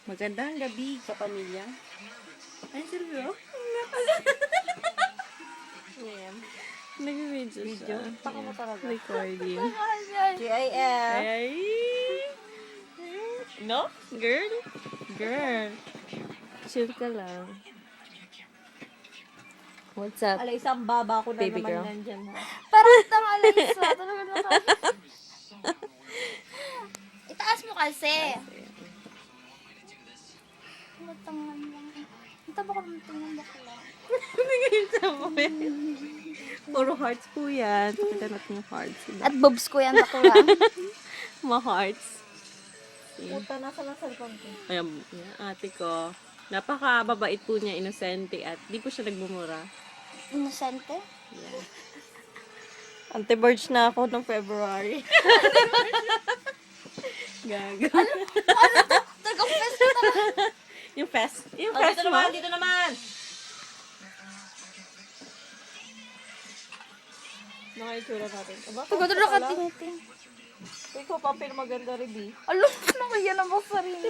Magandang gabi sa pamilya. Ay, seryo? Ayan. Nag-video siya. Taka mo talaga. Recording. GIF. Ay! No? Girl? Girl. Chill ka lang. What's up? Alay, isang baba ko na Baby naman girl. nandyan ha. Parang tang Alaysa. Talaga naman. Itaas mo kasi. Matangan lang. Ang taba ko ng tingin bakla. Nag-isa mo yan. Puro hearts po yan. Pakita natin yung hearts. At bobs ko yan bakla. Mga hearts. Puta, nasa ng cellphone ko. Ayan, yan, ate ko. Napaka-babait po niya, inosente, at di po siya nagmumura. Inosente? Anti-verge na ako ng February. Gago. Taga-fest ko talaga. Yung fest. Yung Oh, fest dito mo. naman, dito naman. Nakaitsura natin. Aba, Pagod na pala. nakatingting. Ikaw pa, pero maganda rin, B. Alam ko na kaya na ba sarili.